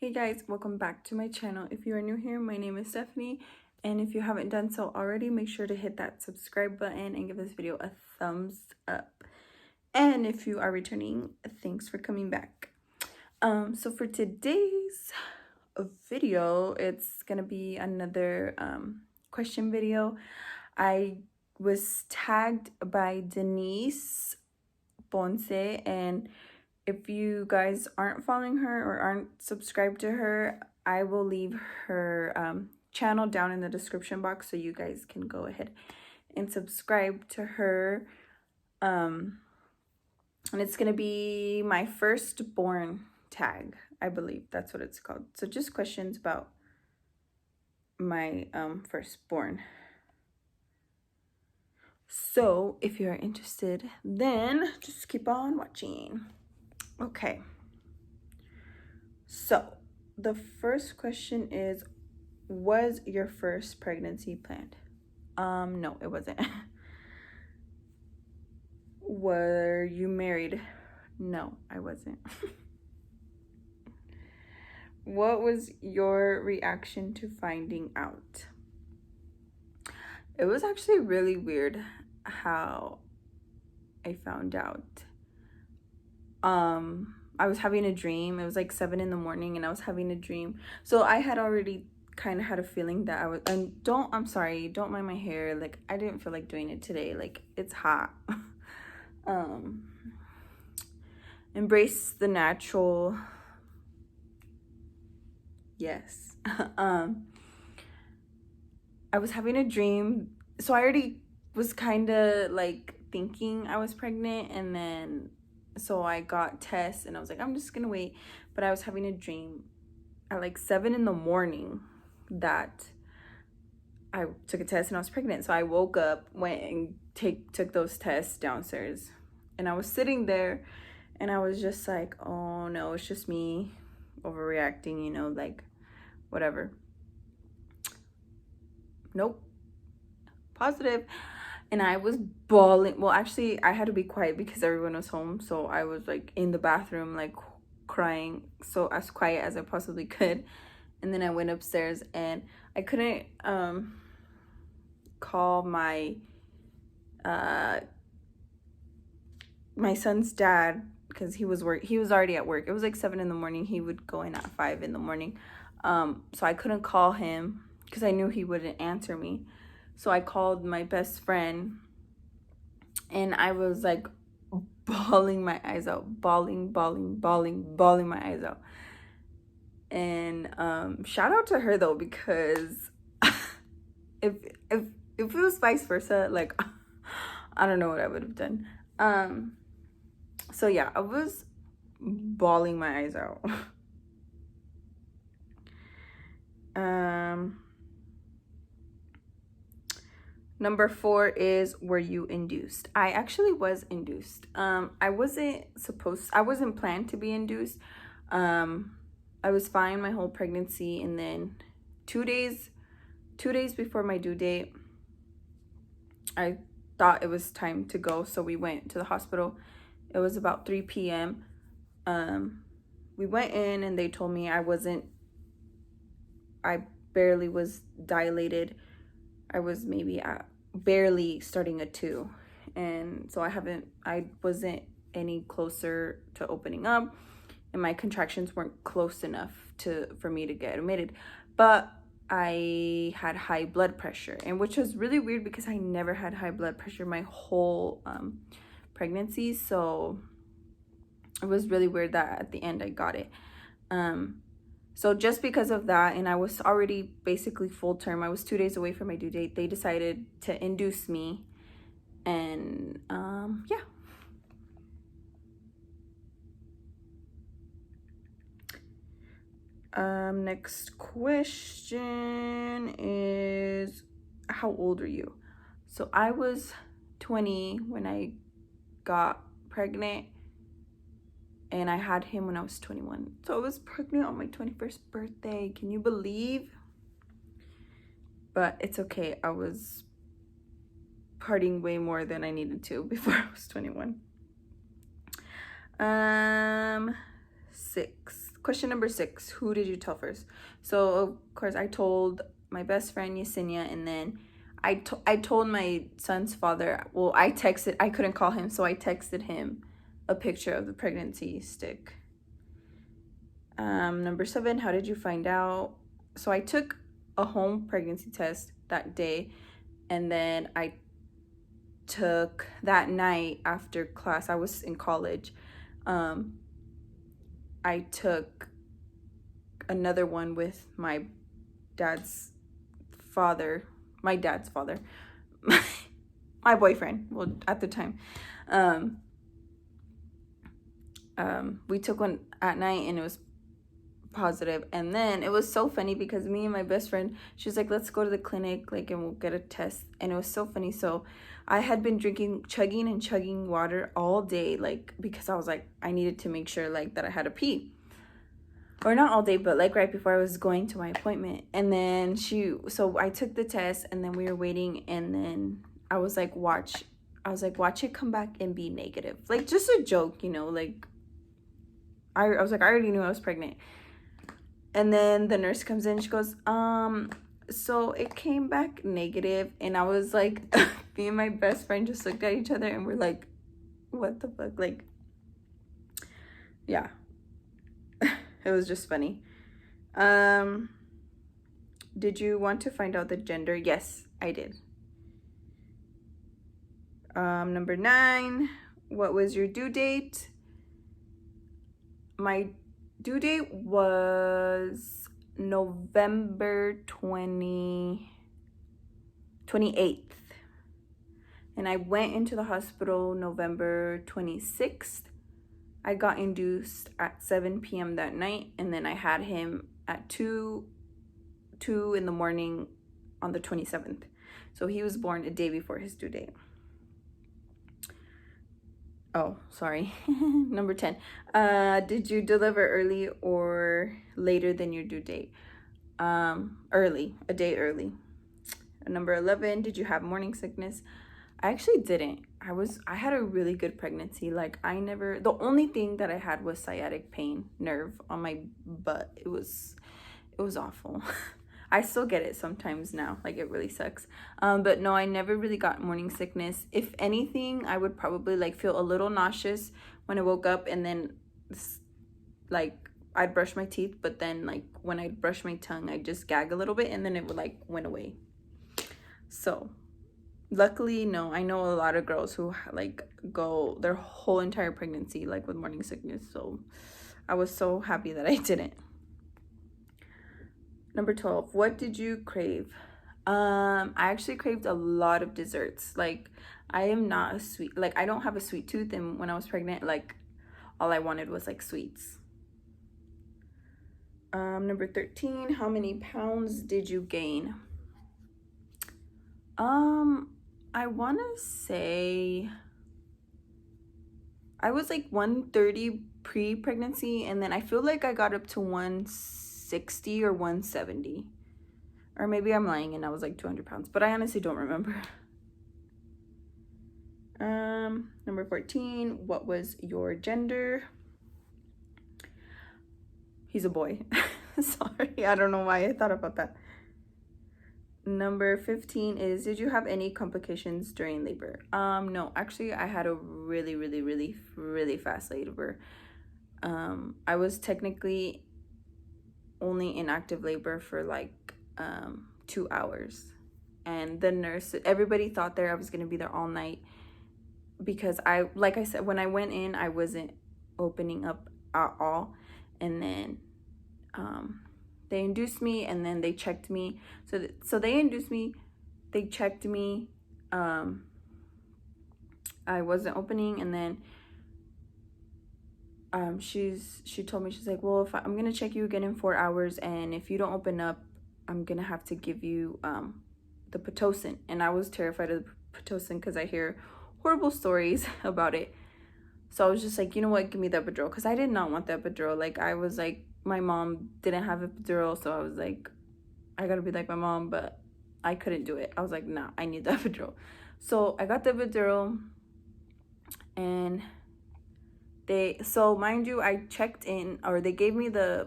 Hey guys, welcome back to my channel. If you are new here, my name is Stephanie, and if you haven't done so already, make sure to hit that subscribe button and give this video a thumbs up. And if you are returning, thanks for coming back. So for today's video, it's gonna be another question video. I was tagged by Denise Ponce, and if you guys aren't following her or aren't subscribed to her, I will leave her channel down in the description box so you guys can go ahead and subscribe to her. And it's going to be my firstborn tag, I believe that's what it's called. So just questions about my firstborn. So if you're interested, then just keep on watching. Okay. So the first question is, was your first pregnancy planned? No, it wasn't. Were you married? No, I wasn't. What was your reaction to finding out? It was actually really weird how I found out. I was having a dream. It was like 7 in the morning and I was having a dream. So I had already kind of had a feeling that I was, and I'm sorry, don't mind my hair. Like, I didn't feel like doing it today. Like, it's hot. Embrace the natural. Yes. I was having a dream. So I already was kind of like thinking I was pregnant, and then so I got tests and I was like, I'm just gonna wait. But I was having a dream at like 7 in the morning that I took a test and I was pregnant. So I woke up, went and took those tests downstairs, and I was sitting there and I was just like, oh no, it's just me overreacting, you know, like whatever. Nope. Positive. And I was bawling. Well, actually, I had to be quiet because everyone was home. So I was like in the bathroom, like crying, so as quiet as I possibly could. And then I went upstairs and I couldn't call my son's dad because he was already at work. It was like 7 in the morning. He would go in at 5 in the morning. So I couldn't call him because I knew he wouldn't answer me. So I called my best friend and I was like bawling my eyes out, bawling my eyes out. And shout out to her though, because if it was vice versa, like I don't know what I would have done. So yeah, I was bawling my eyes out. Number 4 is, were you induced? I actually was induced. I wasn't planned to be induced. I was fine my whole pregnancy, and then 2 days before my due date, I thought it was time to go, so we went to the hospital. It was about 3 p.m. We went in and they told me I barely was dilated. I was maybe barely starting a 2, and so I wasn't any closer to opening up, and my contractions weren't close enough for me to get admitted. But I had high blood pressure, and which was really weird because I never had high blood pressure my whole pregnancy. So it was really weird that at the end I got it. So just because of that, and I was already basically full term, I was 2 days away from my due date, they decided to induce me. And yeah. Next question is, how old are you? So I was 20 when I got pregnant, and I had him when I was 21. So I was pregnant on my 21st birthday. Can you believe? But it's okay. I was partying way more than I needed to before I was 21. question number 6. Who did you tell first? So of course I told my best friend Yesenia, and then I told my son's father. Well, I couldn't call him, so I texted him a picture of the pregnancy stick. Number 7, how did you find out? So I took a home pregnancy test that day, and then I took that night after class. I was in college. I took another one with my dad's father, my boyfriend, well, at the time. We took one at night, and it was positive. And then it was so funny because me and my best friend, she was like, let's go to the clinic, like, and we'll get a test. And it was so funny. So I had been chugging water all day, like, because I was like, I needed to make sure, like, that I had a pee. Or not all day, but like right before I was going to my appointment. And then so I took the test, and then we were waiting, and then I was like, watch it come back and be negative. Like, just a joke, you know, like, I was like, I already knew I was pregnant. And then the nurse comes in, she goes, so it came back negative. And I was like, me and my best friend just looked at each other, and we're like, what the fuck? Like, yeah. It was just funny. Did you want to find out the gender? Yes, I did. Number 9, what was your due date? My due date was November 28th. And I went into the hospital November 26th. I got induced at 7 p.m. that night, and then I had him at 2 in the morning on the 27th. So he was born a day before his due date. Oh, sorry. Number 10. Did you deliver early or later than your due date? Early, a day early. Number 11, did you have morning sickness? I actually didn't. I had a really good pregnancy. Like, the only thing that I had was sciatic pain, nerve on my butt. It was awful. I still get it sometimes now. Like, it really sucks. But no, I never really got morning sickness. If anything, I would probably like feel a little nauseous when I woke up, and then like I'd brush my teeth, but then like when I'd brush my tongue, I'd just gag a little bit, and then it would like went away. So luckily, no. I know a lot of girls who like go their whole entire pregnancy like with morning sickness. So I was so happy that I didn't. Number 12, what did you crave? I actually craved a lot of desserts. Like, I am not a sweet, like, I don't have a sweet tooth, and when I was pregnant, like, all I wanted was like sweets. Number 13, how many pounds did you gain? I want to say I was like 130 pre-pregnancy, and then I feel like I got up to 160 or 170. Or maybe I'm lying and I was like 200 pounds, but I honestly don't remember. Number 14, what was your gender? He's a boy. Sorry, I don't know why I thought about that. Number 15 is, did you have any complications during labor? No, actually I had a really fast labor. I was technically only in active labor for like 2 hours, and the nurse, everybody thought there I was gonna be there all night, because like I said, when I went in, I wasn't opening up at all. And then they induced me, and then they checked me. So they induced me, they checked me, I wasn't opening, and then she told me, she's like, well, if I'm gonna check you again in 4 hours, and if you don't open up, I'm gonna have to give you the Pitocin. And I was terrified of the Pitocin because I hear horrible stories about it. So I was just like, you know what, give me the epidural, because I did not want the epidural. Like, I was like, my mom didn't have an epidural, so I was like, I gotta be like my mom, but I couldn't do it. I was like, nah, I need the epidural. So I got the epidural, and So mind you, I checked in, or they gave me they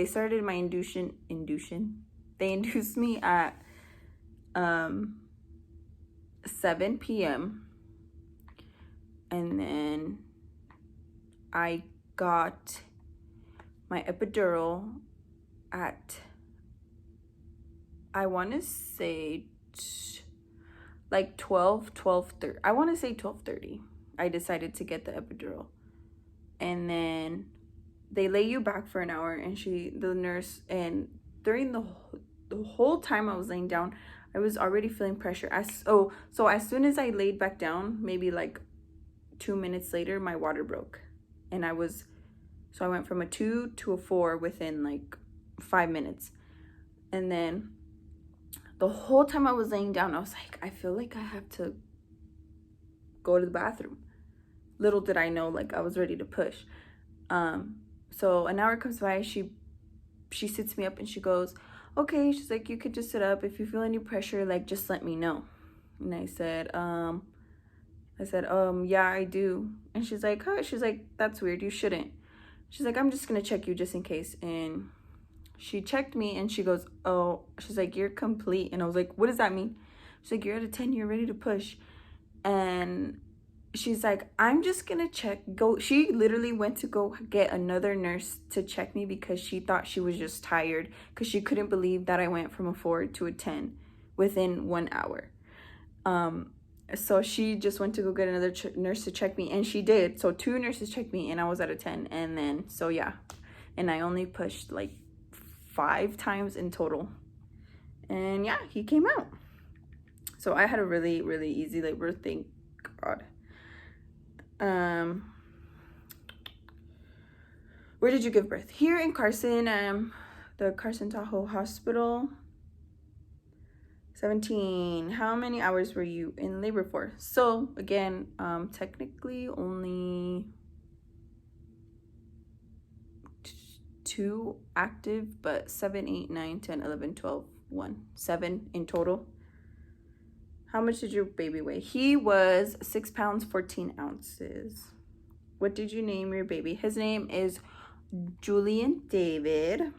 started my induction. They induced me at 7 p.m. and then I got my epidural at, I want to say like 12:30. I want to say 12:30. I decided to get the epidural. And then they lay you back for an hour, and the nurse, and during the whole time I was laying down, I was already feeling pressure. So as soon as I laid back down, maybe like 2 minutes later, my water broke. And I went from a 2 to a 4 within like 5 minutes. And then the whole time I was laying down, I was like, I feel like I have to go to the bathroom. Little did I know, like, I was ready to push. So an hour comes by, she sits me up and she goes, okay, she's like, you could just sit up. If you feel any pressure, like, just let me know. And I said, yeah, I do. And she's like, oh, she's like, that's weird, you shouldn't. She's like, I'm just gonna check you just in case. And she checked me and she goes, oh, she's like, you're complete. And I was like, what does that mean? She's like, you're at a 10, you're ready to push. And she's like, I'm just gonna she literally went to go get another nurse to check me because she thought she was just tired, because she couldn't believe that I went from a 4 to a 10 within 1 hour. So she just went to go get another nurse to check me, and she did. So 2 nurses checked me and I was at a 10. And then, so yeah, and I only pushed like 5 times in total. And yeah, he came out. So I had a really, really easy labor, thank God. Where did you give birth? Here in Carson, the Carson Tahoe Hospital. 17. How many hours were you in labor for? So again, technically only 2 active, but 7, 8, 9, 10, 11, 12, 1, 7 in total. How much did your baby weigh? He was 6 pounds, 14 ounces. What did you name your baby? His name is Julian David.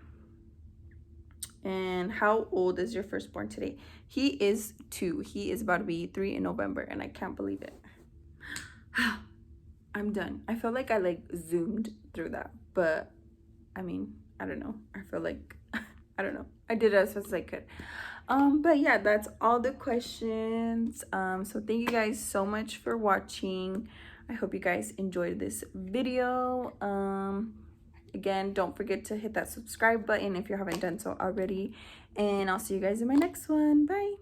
And how old is your firstborn today? He is 2. He is about to be 3 in November, and I can't believe it. I'm done. I feel like I like zoomed through that, but I mean, I don't know. I feel like, I don't know. I did it as fast as I could. But yeah, that's all the questions. So thank you guys so much for watching. I hope you guys enjoyed this video. Again, don't forget to hit that subscribe button if you haven't done so already. And I'll see you guys in my next one. Bye.